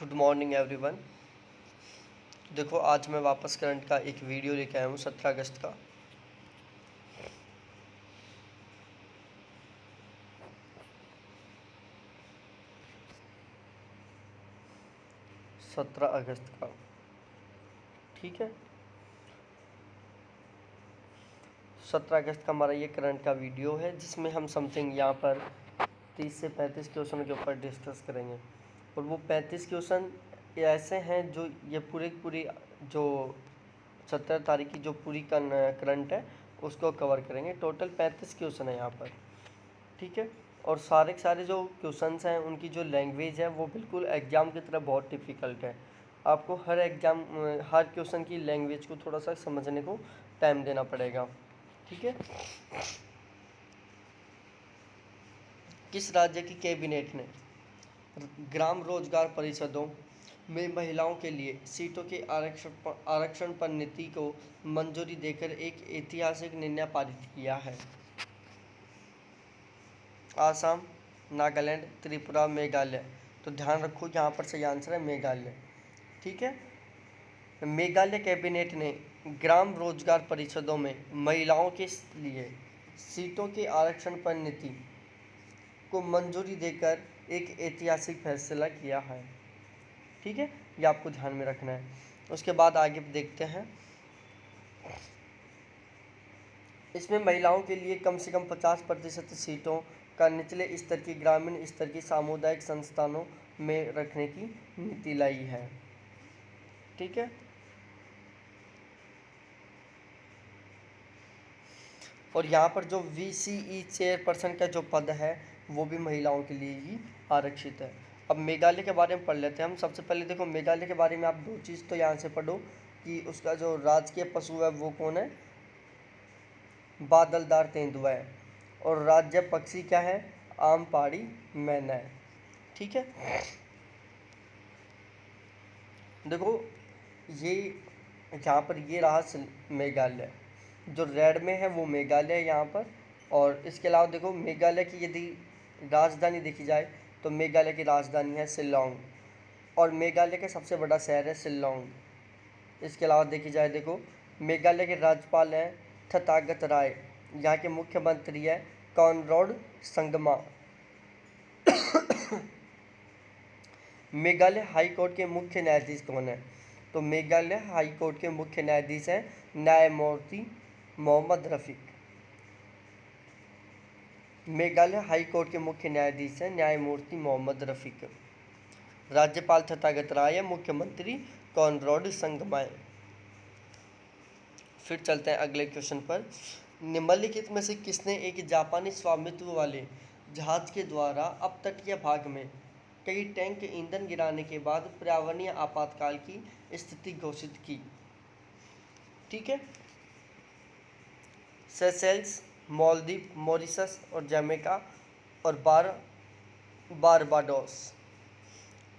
Good morning everyone. देखो आज मैं वापस करंट का एक वीडियो लेके आया हूँ 17 अगस्त का। सत्रह अगस्त का, ठीक है। 17 अगस्त का हमारा ये करंट का वीडियो है जिसमें हम समथिंग यहाँ पर 30 से 35 क्वेश्चन के ऊपर डिस्कस करेंगे। और वो 35 क्वेश्चन ऐसे हैं जो ये पूरी जो 17 तारीख की जो पूरी करंट है उसको कवर करेंगे। टोटल 35 क्वेश्चन है यहाँ पर, ठीक है। और सारे के सारे जो क्वेश्चंस हैं उनकी जो लैंग्वेज है वो बिल्कुल एग्ज़ाम की तरह बहुत डिफ़िकल्ट है। आपको हर क्वेश्चन की लैंग्वेज को थोड़ा सा समझने को टाइम देना पड़ेगा, ठीक है। किस राज्य की कैबिनेट ने ग्राम रोजगार परिषदों में महिलाओं के लिए सीटों के आरक्षण पर नीति को मंजूरी देकर एक ऐतिहासिक निर्णय पारित किया है? आसाम, नागालैंड, त्रिपुरा, मेघालय। तो ध्यान रखो यहाँ पर सही आंसर है मेघालय, ठीक है। मेघालय कैबिनेट ने ग्राम रोजगार परिषदों में महिलाओं के लिए सीटों के आरक्षण पर नीति को मंजूरी देकर एक ऐतिहासिक फैसला किया है, ठीक है। ये आपको ध्यान में रखना है। उसके बाद आगे देखते हैं। इसमें महिलाओं के लिए कम से कम 50% सीटों का निचले स्तर की ग्रामीण स्तर की सामुदायिक संस्थानों में रखने की नीति लाई है, ठीक है। और यहाँ पर जो VCE चेयरपर्सन का जो पद है वो भी महिलाओं के लिए ही आरक्षित है। अब मेघालय के बारे में पढ़ लेते हैं हम। सबसे पहले देखो मेघालय के बारे में आप दो चीज़ तो यहाँ से पढ़ो कि उसका जो राजकीय पशु है वो कौन है, बादलदार तेंदुआ है। और राज्य पक्षी क्या है, आम पहाड़ी मैना है, ठीक है। देखो ये यहाँ पर ये रहा मेघालय, जो रेड में है वो मेघालय है यहाँ पर। और इसके अलावा देखो मेघालय की यदि राजधानी देखी जाए तो मेघालय की राजधानी है शिल्लोंग और मेघालय का सबसे बड़ा शहर है शिल्लोंग। इसके अलावा देखी जाए देखो मेघालय के राज्यपाल हैं तथागत राय, यहाँ के मुख्यमंत्री है Conrad Sangma. Meghalaya high court के मुख्य न्यायाधीश कौन है? तो मेघालय हाई कोर्ट के मुख्य न्यायाधीश हैं न्यायमूर्ति मोहम्मद रफ़ीक। मेघालय हाई कोर्ट के मुख्य न्यायाधीश हैं न्यायमूर्ति मोहम्मद रफ़ीक। राज्यपाल तथागत राय है, मुख्यमंत्री कॉनराड संगमा। फिर चलते हैं अगले क्वेश्चन पर। निम्नलिखित में से किसने एक जापानी स्वामित्व वाले जहाज के द्वारा अपतटीय भाग में कई टैंक ईंधन गिराने के बाद पर्यावरणीय आपातकाल की स्थिति घोषित की? ठीक है। सेशेल्स, मालदीव, मॉरिशस और जमैका और बारबाडोस।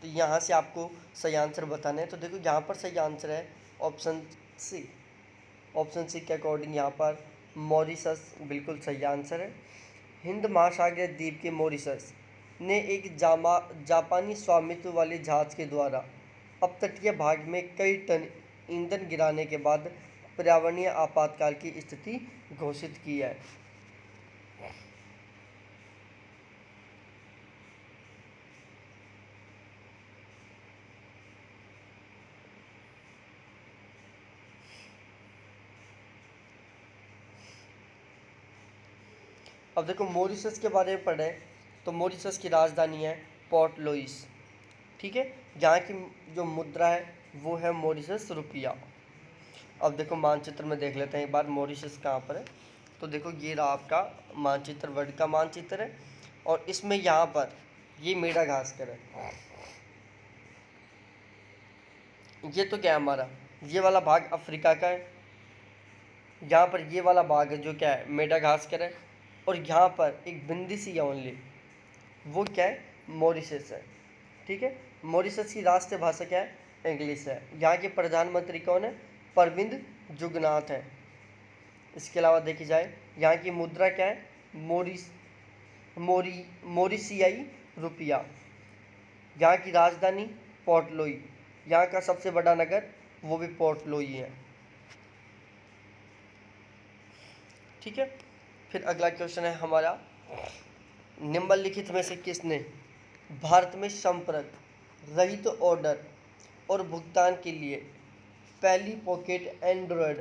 तो यहाँ से आपको सही आंसर बताना है। तो देखो यहाँ पर सही आंसर है ऑप्शन सी। ऑप्शन सी के अकॉर्डिंग यहाँ पर मॉरिशस बिल्कुल सही आंसर है। हिंद महासागरीय द्वीप के मॉरिशस ने एक जापानी स्वामित्व वाले जहाज के द्वारा अपतटीय भाग में कई टन ईंधन गिराने के बाद पर्यावरणीय आपातकाल की स्थिति घोषित की है। अब देखो मॉरिशस के बारे में पढ़ें तो मॉरिशस की राजधानी है पोर्ट लुइस, ठीक है। यहाँ की जो मुद्रा है वो है मॉरिशस रुपया। अब देखो मानचित्र में देख लेते हैं एक बार मॉरिशस कहाँ पर है। तो देखो ये रहा आपका मानचित्र, वर्ल्ड का मानचित्र है। और इसमें यहाँ पर ये मेडागास्कर है। ये तो क्या है हमारा, ये वाला भाग अफ्रीका का है। यहाँ पर ये वाला भाग है जो क्या है मेडागास्कर है। और यहाँ पर एक बिंदी सी है ओनली, वो क्या है मॉरिशस है, ठीक है। मॉरिशस की राष्ट्रीय भाषा क्या है, इंग्लिश है। यहाँ के प्रधानमंत्री कौन है, प्रविंद जुगनाथ है। इसके अलावा देखी जाए यहाँ की मुद्रा क्या है, मोरिशियाई रुपया। यहाँ की राजधानी पोर्ट लुई, यहाँ का सबसे बड़ा नगर वो भी पोर्ट लुई है। ठीक है, फिर अगला क्वेश्चन है हमारा, निम्नलिखित में से किसने भारत में संपर्क रहित ऑर्डर और भुगतान के लिए पहली pocket Android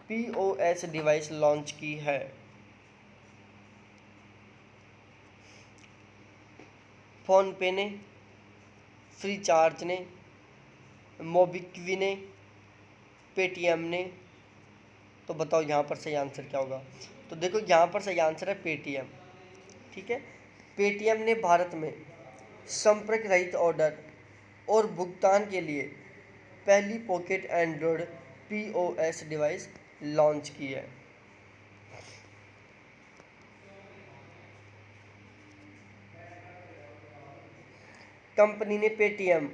POS device launch की है? फोन पे ने, फ्री चार्ज ने, मोबिक्विक ने, पेटीएम ने? तो बताओ यहाँ पर सही आंसर क्या होगा। तो देखो यहाँ पर सही आंसर है पेटीएम। ठीक है, पेटीएम ने भारत में संपर्क रहित ऑर्डर और भुगतान के लिए पहली pocket Android POS device launch की है। कंपनी ने Paytm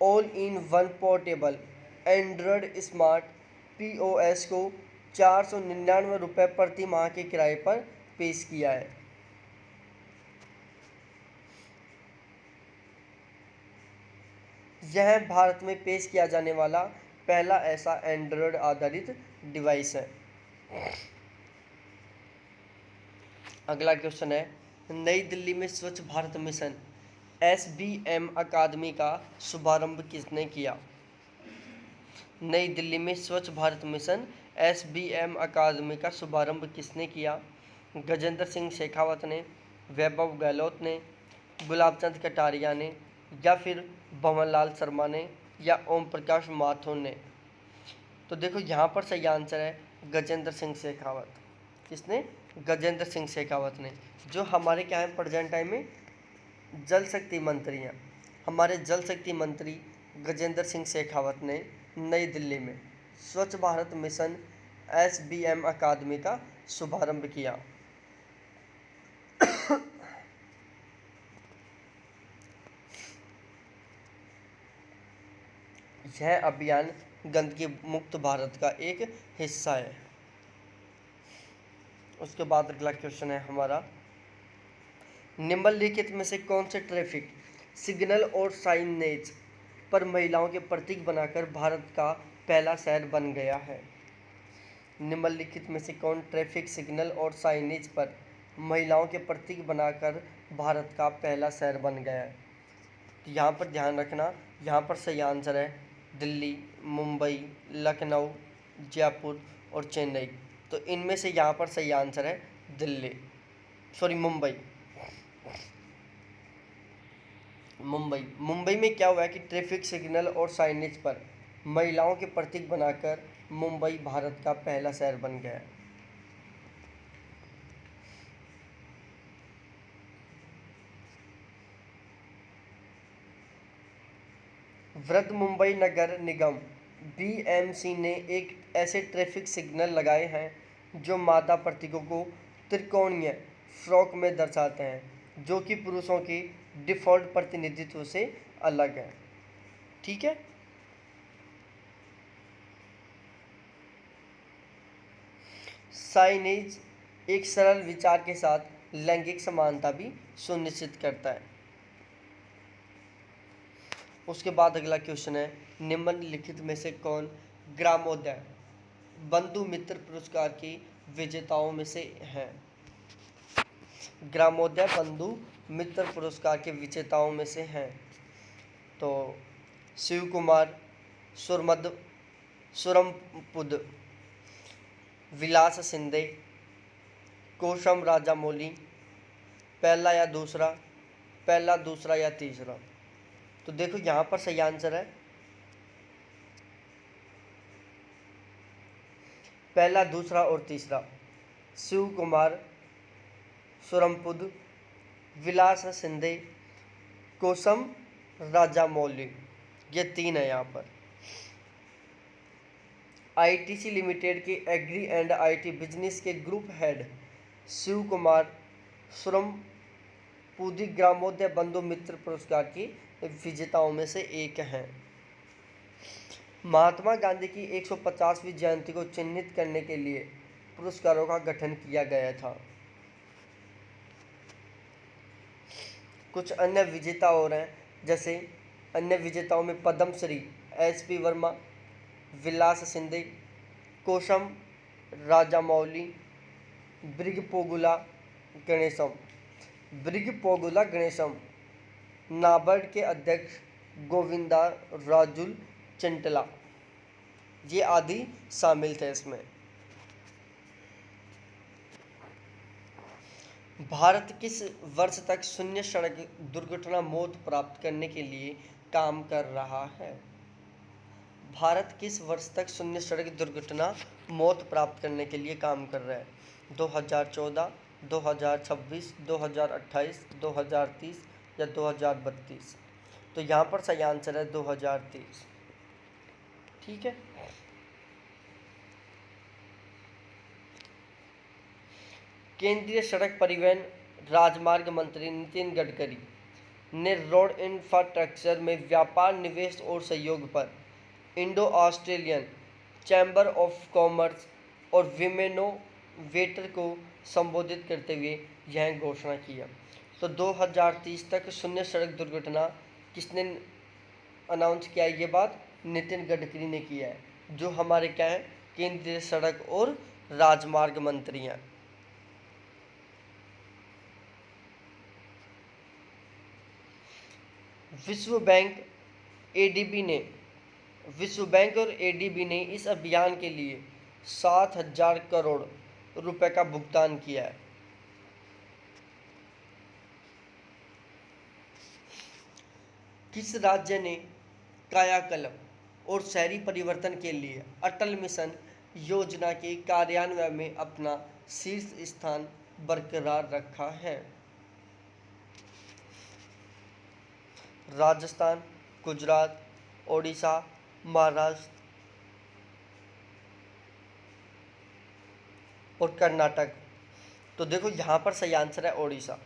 all in one portable Android smart POS को 499 रुपये प्रति माह के किराए पर पेश किया है। यह भारत में पेश किया जाने वाला पहला ऐसा एंड्रॉयड आधारित डिवाइस है। अगला क्वेश्चन है, नई दिल्ली में स्वच्छ भारत मिशन SBM अकादमी का शुभारंभ किसने किया? नई दिल्ली में स्वच्छ भारत मिशन SBM अकादमी का शुभारंभ किसने किया? गजेंद्र सिंह शेखावत ने, वैभव गहलोत ने, गुलाबचंद कटारिया ने, या फिर भंवरलाल शर्मा ने, या ओम प्रकाश माथुर ने? तो देखो यहाँ पर सही आंसर है गजेंद्र सिंह शेखावत। किसने? गजेंद्र सिंह शेखावत ने, जो हमारे क्या है प्रेजेंट टाइम में जल शक्ति मंत्री हैं। हमारे जल शक्ति मंत्री गजेंद्र सिंह शेखावत ने नई दिल्ली में स्वच्छ भारत मिशन SBM अकादमी का शुभारंभ किया। यह अभियान गंदगी मुक्त भारत का एक हिस्सा है। उसके बाद अगला क्वेश्चन है हमारा, निम्नलिखित में से कौन से ट्रैफिक सिग्नल और साइनेज पर महिलाओं के प्रतीक बनाकर भारत का पहला शहर बन गया है? निम्नलिखित में से कौन ट्रैफिक सिग्नल और साइनेज पर महिलाओं के प्रतीक बनाकर भारत का पहला शहर बन गया है? तो यहाँ पर ध्यान रखना, यहाँ पर सही आंसर है दिल्ली, मुंबई, लखनऊ, जयपुर और चेन्नई। तो इनमें से यहाँ पर सही आंसर है मुंबई। मुंबई में क्या हुआ है कि ट्रैफिक सिग्नल और साइनेज पर महिलाओं के प्रतीक बनाकर मुंबई भारत का पहला शहर बन गया है। वृहद मुंबई नगर निगम BMC ने एक ऐसे ट्रैफिक सिग्नल लगाए हैं जो मादा प्रतीकों को त्रिकोणीय फ्रॉक में दर्शाते हैं, जो कि पुरुषों की डिफ़ॉल्ट प्रतिनिधित्व से अलग है। ठीक है, साइनेज एक सरल विचार के साथ लैंगिक समानता भी सुनिश्चित करता है। उसके बाद अगला क्वेश्चन है, निम्नलिखित में से कौन ग्रामोदय बंधु मित्र पुरस्कार की विजेताओं में से हैं? ग्रामोदय बंधु मित्र पुरस्कार के विजेताओं में से हैं तो शिव कुमार, सुरमपुद, विलास शिंदे, कोशम राजामौली, पहला दूसरा या तीसरा? तो देखो यहाँ पर सही आंसर है पहला, दूसरा और तीसरा। शिव कुमार, सुरमपुद, विलास शिंदे, कोशम राजामौली, ये 3 है यहाँ पर। ITC लिमिटेड के एग्री एंड IT बिजनेस के ग्रुप हेड शिव कुमार सुरमपुदी ग्रामोदय बंधु मित्र पुरस्कार की विजेताओं में से एक हैं। महात्मा गांधी की 150वीं जयंती को चिन्हित करने के लिए पुरस्कारों का गठन किया गया था। कुछ अन्य विजेता और हैं, जैसे अन्य विजेताओं में पद्मश्री SP वर्मा, विलास शिंदे, कोशम राजामौली, ब्रिगपोगुला गणेशम, ब्रिगपोगुला गणेशम, नाबार्ड के अध्यक्ष गोविंदा राजुल चिंटला, ये आदि शामिल थे इसमें। भारत किस वर्ष तक शून्य सड़क दुर्घटना मौत प्राप्त करने के लिए काम कर रहा है? भारत किस वर्ष तक शून्य सड़क दुर्घटना मौत प्राप्त करने के लिए काम कर रहा है? 2014, 2026, 2028, 2030 या 2032? तो यहाँ पर सही आंसर है 2030। ठीक है। केंद्रीय सड़क परिवहन राजमार्ग मंत्री नितिन गडकरी ने रोड इंफ्रास्ट्रक्चर में व्यापार, निवेश और सहयोग पर Indo Australian chamber of commerce और विमेनोवेटर को संबोधित करते हुए यह घोषणा किया। तो 2030 तक शून्य सड़क दुर्घटना किसने अनाउंस किया है? ये बात नितिन गडकरी ने किया है, जो हमारे क्या है, केंद्रीय सड़क और राजमार्ग मंत्री हैं। विश्व बैंक और एडीबी ने इस अभियान के लिए 7,000 करोड़ रुपए का भुगतान किया है। किस राज्य ने कायाकल्प और शहरी परिवर्तन के लिए अटल मिशन योजना के कार्यान्वयन में अपना शीर्ष स्थान बरकरार रखा है? राजस्थान, गुजरात, ओडिशा, महाराष्ट्र और कर्नाटक। तो देखो यहाँ पर सही आंसर है ओडिशा।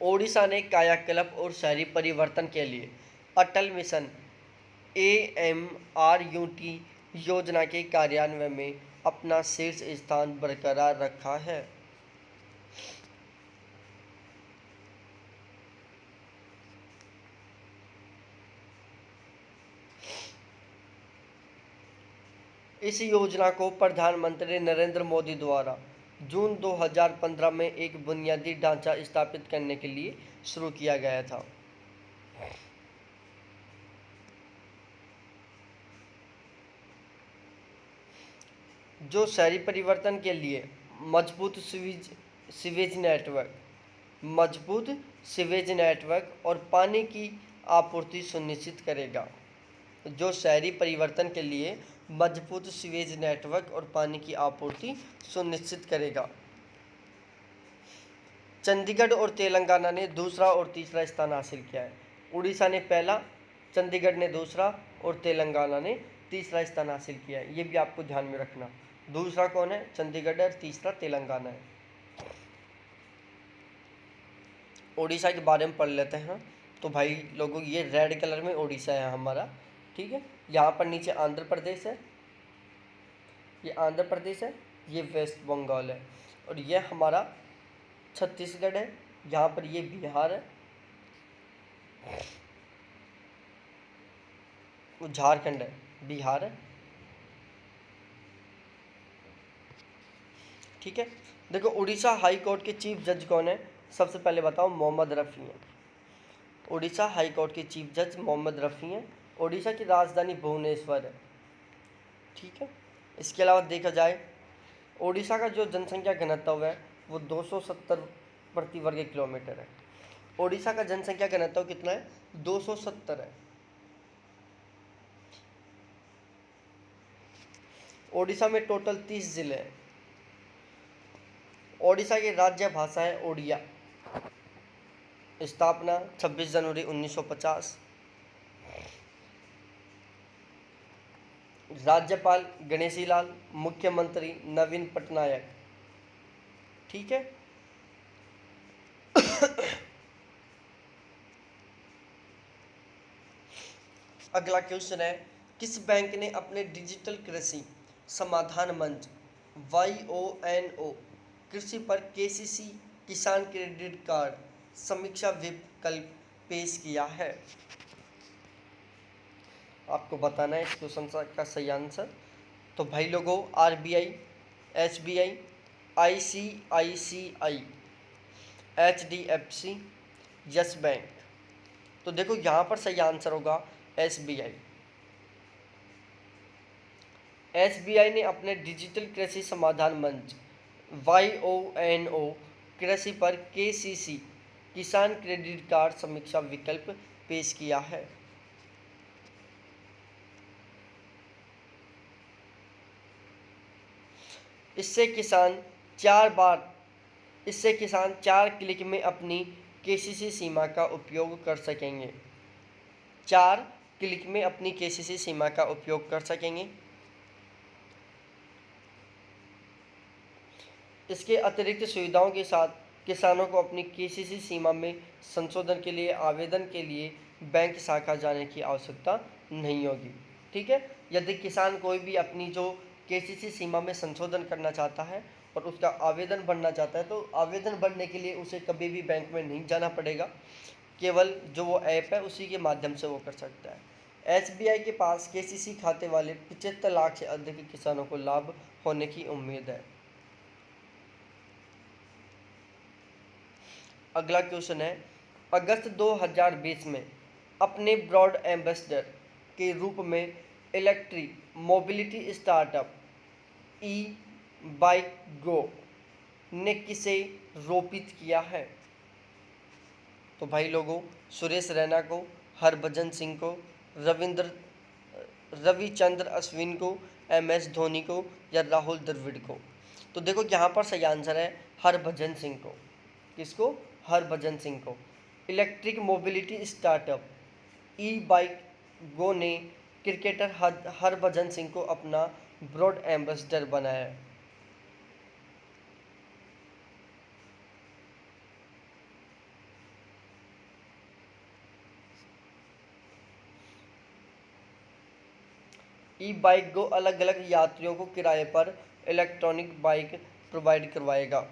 ओडिशा ने कायाकल्प और शहरी परिवर्तन के लिए अटल मिशन AMRUT योजना के कार्यान्वयन में अपना शीर्ष स्थान बरकरार रखा है। इस योजना को प्रधानमंत्री नरेंद्र मोदी द्वारा जून 2015 में एक बुनियादी ढांचा स्थापित करने के लिए शुरू किया गया था। जो शहरी परिवर्तन के लिए मजबूत सीवेज नेटवर्क और पानी की आपूर्ति सुनिश्चित करेगा। जो शहरी परिवर्तन के लिए मजबूत सीवेज नेटवर्क और पानी की आपूर्ति सुनिश्चित करेगा। चंडीगढ़ और तेलंगाना ने दूसरा और तीसरा स्थान हासिल किया है। उड़ीसा ने पहला, चंडीगढ़ ने दूसरा और तेलंगाना ने तीसरा स्थान हासिल किया है। ये भी आपको ध्यान में रखना। दूसरा कौन है? चंडीगढ़ और तीसरा तेलंगाना है। उड़ीसा के बारे में पढ़ लेते हैं। तो भाई लोगों, ये रेड कलर में उड़ीसा है हमारा। ठीक है। यहाँ पर नीचे आंध्र प्रदेश है, ये आंध्र प्रदेश है, ये वेस्ट बंगाल है, और ये हमारा छत्तीसगढ़ है। यहाँ पर ये बिहार है, वो झारखंड है, बिहार है। ठीक है। देखो, उड़ीसा हाई कोर्ट के चीफ जज कौन है? सबसे पहले बताओ, मोहम्मद रफ़ी हैं। उड़ीसा हाई कोर्ट के चीफ जज मोहम्मद रफ़ी हैं। उड़ीसा की राजधानी भुवनेश्वर है। ठीक है। इसके अलावा देखा जाए, उड़ीसा का जो जनसंख्या घनत्व है वो 270 प्रति वर्ग किलोमीटर है। उड़ीसा का जनसंख्या घनत्व कितना है? 270 है। ओडिशा में टोटल 30 जिले हैं। ओडिशा की राज्य भाषा है ओडिया। स्थापना 26 जनवरी 1950। राज्यपाल गणेशी लाल, मुख्यमंत्री नवीन पटनायक। ठीक है। अगला क्वेश्चन है, किस बैंक ने अपने डिजिटल कृषि समाधान मंच YONO कृषि पर KCC किसान क्रेडिट कार्ड समीक्षा विकल्प पेश किया है? आपको बताना है इस क्वेश्चन का सही आंसर। तो भाई लोगों, RBI, SBI, ICICI, HDFC, yes bank. तो देखो यहाँ पर सही आंसर होगा SBI। SBI ने अपने डिजिटल कृषि समाधान मंच YONO कृषि पर KCC किसान क्रेडिट कार्ड समीक्षा विकल्प पेश किया है। इससे किसान 4 क्लिक में अपनी KCC सीमा का उपयोग कर सकेंगे। 4 क्लिक में अपनी KCC सीमा का उपयोग कर सकेंगे। इसके अतिरिक्त सुविधाओं के साथ किसानों को अपनी KCC सीमा में संशोधन के लिए आवेदन के लिए बैंक शाखा जाने की आवश्यकता नहीं होगी। ठीक है, यदि किसान कोई भी अपनी जो KCC सीमा में संशोधन करना चाहता है और उसका आवेदन भरना चाहता है, तो आवेदन भरने के लिए उसे कभी भी बैंक में नहीं जाना पड़ेगा, केवल जो वो ऐप है उसी के माध्यम से वो कर सकता है। SBI के पास KCC खाते वाले 75 लाख से अधिक किसानों को लाभ होने की उम्मीद है। अगला क्वेश्चन है, अगस्त 2020 में अपने ब्रॉड एम्बेसडर के रूप में इलेक्ट्रिक मोबिलिटी स्टार्टअप ई-बाइक गो ने किसे रोपित किया है? तो भाई लोगों, सुरेश रैना को, हरभजन सिंह को, रविचंद्र अश्विन को, MS धोनी को या राहुल द्रविड़ को? तो देखो यहाँ पर सही आंसर है हरभजन सिंह को। किसको? हरभजन सिंह को। इलेक्ट्रिक मोबिलिटी स्टार्टअप ई-बाइक गो ने क्रिकेटर हरभजन सिंह को अपना ब्रॉड एम्बेसडर बनाया। ई-बाइक गो अलग अलग यात्रियों को किराए पर इलेक्ट्रॉनिक बाइक प्रोवाइड करवाएगा।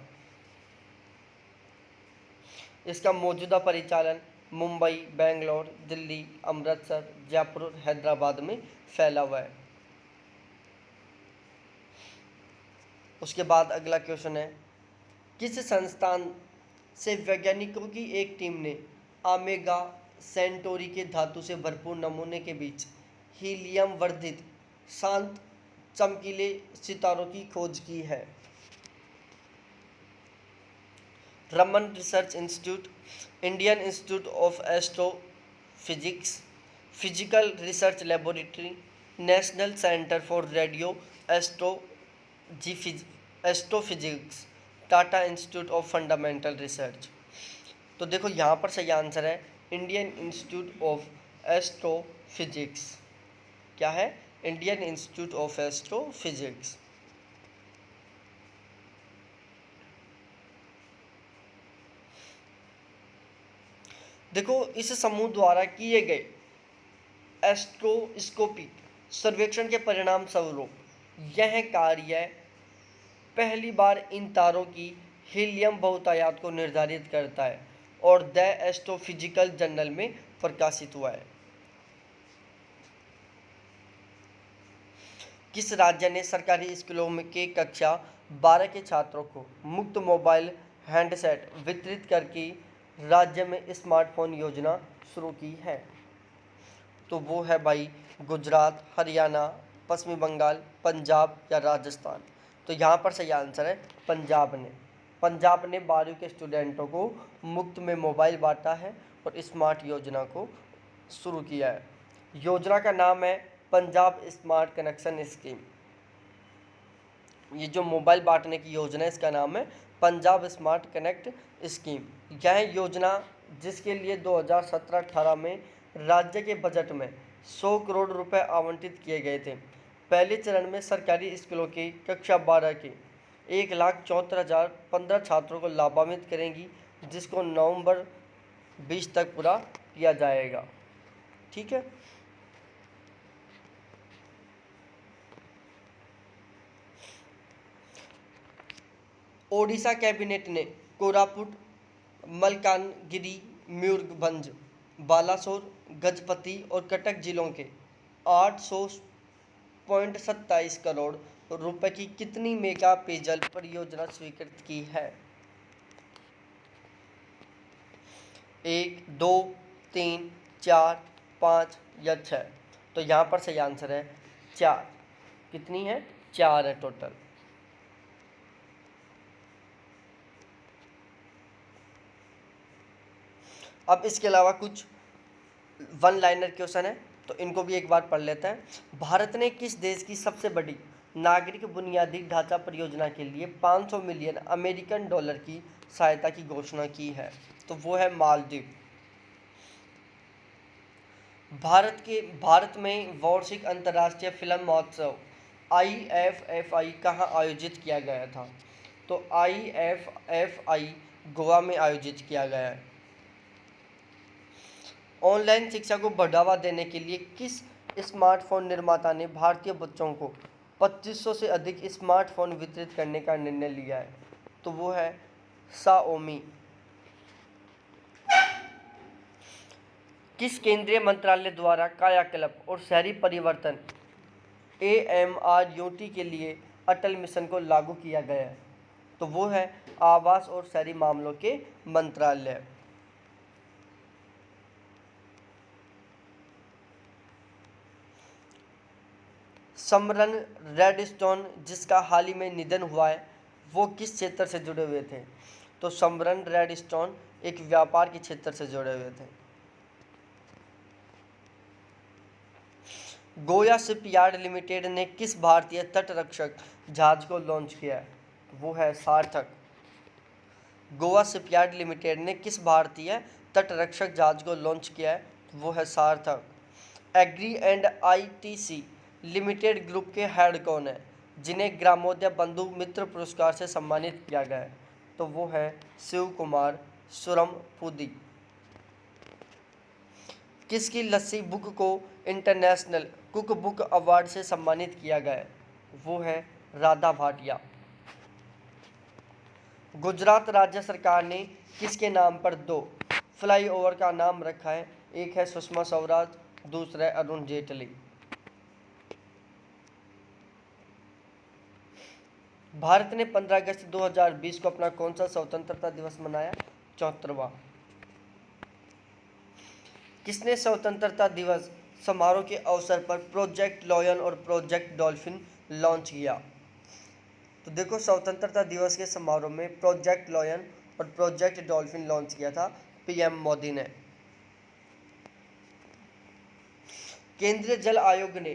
इसका मौजूदा परिचालन मुंबई, बेंगलोर, दिल्ली, अमृतसर, जयपुर, हैदराबाद में फैला हुआ है। उसके बाद अगला क्वेश्चन है, किस संस्थान से वैज्ञानिकों की एक टीम ने ओमेगा सेंटोरी के धातु से भरपूर नमूने के बीच हीलियम वर्धित शांत चमकीले सितारों की खोज की है? Raman research institute, Indian institute of astrophysics, physical research laboratory, national centre for radio astrophysics, Tata institute of fundamental research? तो देखो यहाँ पर सही आंसर है इंडियन इंस्टीट्यूट ऑफ एस्ट्रोफिजिक्स। क्या है? Indian institute of astrophysics. देखो, इस समूह द्वारा किए गए एस्ट्रोस्कोपिक सर्वेक्षण के परिणाम स्वरूप यह कार्य पहली बार इन तारों की हीलियम बहुतायत को निर्धारित करता है और द एस्ट्रोफिजिकल जर्नल में प्रकाशित हुआ है। किस राज्य ने सरकारी स्कूलों में के कक्षा 12 के छात्रों को मुफ्त मोबाइल हैंडसेट वितरित करके राज्य में स्मार्टफोन योजना शुरू की है? तो वो है भाई गुजरात, हरियाणा, पश्चिमी बंगाल, पंजाब या राजस्थान? तो यहाँ पर सही आंसर है पंजाब ने। पंजाब ने 12वीं के स्टूडेंटों को मुफ्त में मोबाइल बांटा है और स्मार्ट योजना को शुरू किया है। योजना का नाम है पंजाब स्मार्ट कनेक्शन स्कीम। ये जो मोबाइल बांटने की योजना है इसका नाम है पंजाब स्मार्ट कनेक्ट स्कीम। यह योजना जिसके लिए 2017-18 में राज्य के बजट में 100 करोड़ रुपए आवंटित किए गए थे। पहले चरण में सरकारी स्कूलों की कक्षा 12 के 1,74,015 छात्रों को लाभान्वित करेंगी, जिसको नवंबर 20 तक पूरा किया जाएगा। ठीक है। ओडिशा कैबिनेट ने कोरापुट मलकानगिरी, मयूरभंज, बालासोर, गजपति और कटक जिलों के 800.27 करोड़ रुपए की कितनी मेगा पेयजल परियोजना स्वीकृत की है? 1, 2, 3, 4, 5 या 6? तो यहाँ पर सही आंसर है 4। कितनी है? 4 है टोटल। अब इसके अलावा कुछ वन लाइनर क्वेश्चन है, तो इनको भी एक बार पढ़ लेते हैं। भारत ने किस देश की सबसे बड़ी नागरिक बुनियादी ढांचा परियोजना के लिए 500 मिलियन अमेरिकन डॉलर की सहायता की घोषणा की है? तो वो है मालदीव। भारत में वार्षिक अंतर्राष्ट्रीय फिल्म महोत्सव IFFI कहाँ आयोजित किया गया था? तो IFFI गोवा में आयोजित किया गया है। ऑनलाइन शिक्षा को बढ़ावा देने के लिए किस स्मार्टफोन निर्माता ने भारतीय बच्चों को 2500 से अधिक स्मार्टफोन वितरित करने का निर्णय लिया है? तो वो है Xiaomi। किस केंद्रीय मंत्रालय द्वारा कायाकल्प और शहरी परिवर्तन AMRUT के लिए अटल मिशन को लागू किया गया है? तो वो है आवास और शहरी मामलों के मंत्रालय। समरन रेडस्टोन जिसका हाल ही में निधन हुआ है, वो किस क्षेत्र से जुड़े हुए थे? तो समरन रेडस्टोन एक व्यापार के क्षेत्र से जुड़े हुए थे। गोया शिपयार्ड लिमिटेड ने किस भारतीय तटरक्षक जहाज को लॉन्च किया है? वो है सार्थक। गोवा शिपयार्ड लिमिटेड ने किस भारतीय तटरक्षक जहाज को लॉन्च किया है? वो है सार्थक। एग्री एंड ITC लिमिटेड ग्रुप के हेड कौन है जिन्हें ग्रामोदय बंधु मित्र पुरस्कार से सम्मानित किया गया है? तो वो है शिव कुमार सुरमपुदी। किसकी लस्सी बुक को इंटरनेशनल कुक बुक अवार्ड से सम्मानित किया गया है? वो है राधा भाटिया। गुजरात राज्य सरकार ने किसके नाम पर 2 फ्लाईओवर का नाम रखा है? एक है सुषमा स्वराज, दूसरा है अरुण जेटली। भारत ने 15 अगस्त 2020 को अपना कौन सा स्वतंत्रता दिवस मनाया? 74वां। किसने स्वतंत्रता दिवस समारोह के अवसर पर प्रोजेक्ट लॉयन और प्रोजेक्ट डॉल्फिन लॉन्च किया? तो देखो, स्वतंत्रता दिवस के समारोह में प्रोजेक्ट लॉयन और प्रोजेक्ट डॉल्फिन लॉन्च किया था PM मोदी ने। केंद्रीय जल आयोग ने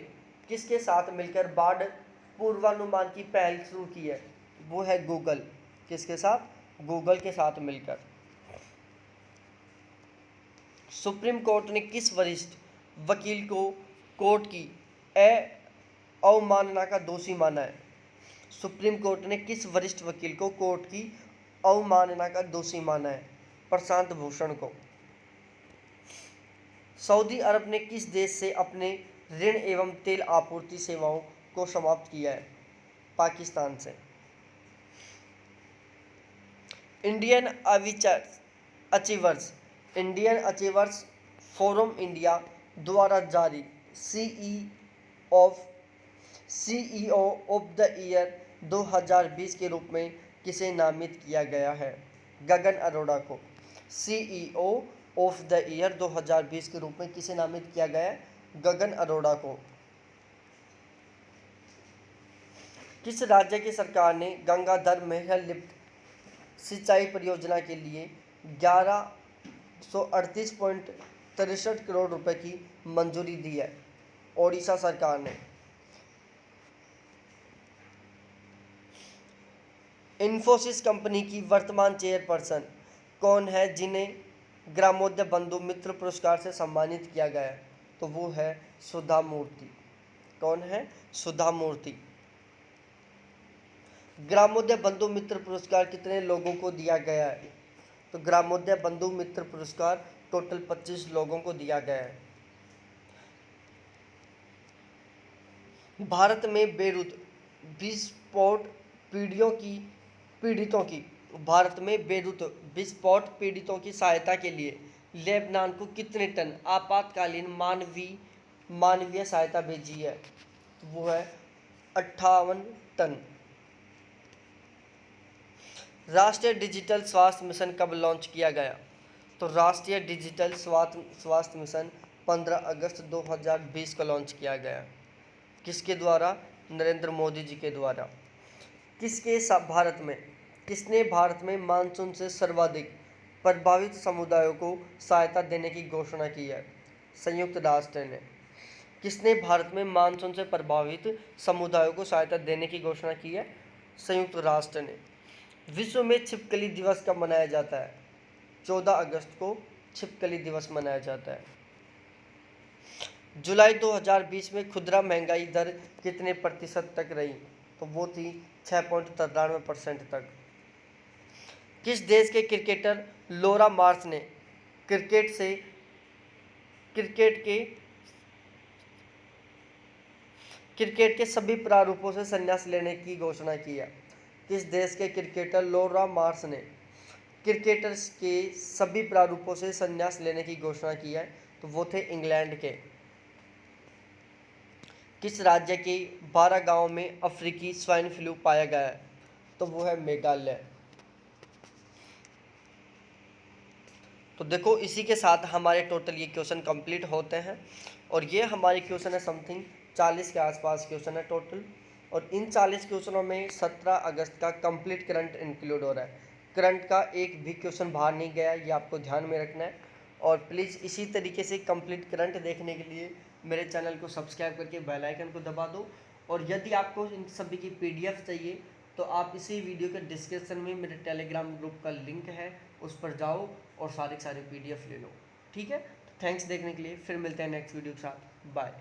किसके साथ मिलकर बाढ़ पूर्वानुमान की पहल शुरू की है? वो है गूगल। किसके साथ? गूगल के साथ मिलकर। सुप्रीम कोर्ट ने किस वरिष्ठ वकील को कोर्ट की अवमानना का दोषी माना है? सुप्रीम कोर्ट ने किस वरिष्ठ वकील को कोर्ट की अवमानना का दोषी माना है? प्रशांत भूषण को। सऊदी अरब ने किस देश से अपने ऋण एवं तेल आपूर्ति सेवाओं को समाप्त किया है? पाकिस्तान से। इंडियन अचीवर्स फोरम इंडिया द्वारा जारी CEO ऑफ द ईयर 2020 के रूप में किसे नामित किया गया है? गगन अरोड़ा को। CEO ऑफ द ईयर 2020 के रूप में किसे नामित किया गया है? गगन अरोड़ा को। किस राज्य की सरकार ने गंगाधर मेहर लिफ्ट सिंचाई परियोजना के लिए 1138.63 करोड़ रुपए की मंजूरी दी है? ओडिशा सरकार ने। इन्फोसिस कंपनी की वर्तमान चेयरपर्सन कौन है जिन्हें ग्रामोदय बंधु मित्र पुरस्कार से सम्मानित किया गया है? तो वो है सुधा मूर्ति। कौन है? सुधा मूर्ति। ग्रामोदय बंधु मित्र पुरस्कार कितने लोगों को दिया गया है? तो ग्रामोदय बंधु मित्र पुरस्कार टोटल 25 लोगों को दिया गया है। भारत में बेरूत विस्फोट पीड़ितों की भारत में बेरूत विस्फोट पीड़ितों की सहायता के लिए लेबनान को कितने टन आपातकालीन मानवीय सहायता भेजी है? तो वो है 58 टन। राष्ट्रीय डिजिटल स्वास्थ्य मिशन कब लॉन्च किया गया? तो राष्ट्रीय डिजिटल स्वास्थ्य मिशन 15 अगस्त 2020 को लॉन्च किया गया। किसके द्वारा? नरेंद्र मोदी जी के द्वारा। किसने भारत में मानसून से सर्वाधिक प्रभावित समुदायों को सहायता देने की घोषणा की है? संयुक्त राष्ट्र ने। किसने भारत में मानसून से प्रभावित समुदायों को सहायता देने की घोषणा की है? संयुक्त राष्ट्र ने। विश्व में छिपकली दिवस कब मनाया जाता है? 14 अगस्त को छिपकली दिवस मनाया जाता है। जुलाई 2020 में खुदरा महंगाई दर कितने प्रतिशत तक रही? तो वो थी 6.93% तक। किस देश के क्रिकेटर लोरा मार्श ने क्रिकेट के सभी प्रारूपों से संन्यास लेने की घोषणा की है? किस देश के क्रिकेटर लोरा मार्श ने क्रिकेटर्स के सभी प्रारूपों से संन्यास लेने की घोषणा की है? तो वो थे इंग्लैंड के। किस राज्य के 12 गांवों में अफ्रीकी स्वाइन फ्लू पाया गया है? तो वो है मेघालय। तो देखो, इसी के साथ हमारे टोटल ये क्वेश्चन कंप्लीट होते हैं और ये हमारे क्वेश्चन है समथिंग 40 के आसपास क्वेश्चन है टोटल। और इन 40 क्वेश्चनों में 17 अगस्त का कंप्लीट करंट इंक्लूड हो रहा है। करंट का एक भी क्वेश्चन बाहर नहीं गया, ये आपको ध्यान में रखना है। और प्लीज़ इसी तरीके से कंप्लीट करंट देखने के लिए मेरे चैनल को सब्सक्राइब करके बेल आइकन को दबा दो। और यदि आपको इन सभी की PDF चाहिए तो आप इसी वीडियो के डिस्क्रिप्शन में मेरे टेलीग्राम ग्रुप का लिंक है, उस पर जाओ और सारे PDF ले लो। ठीक है, थैंक्स देखने के लिए। फिर मिलते हैं नेक्स्ट वीडियो के साथ। बाय।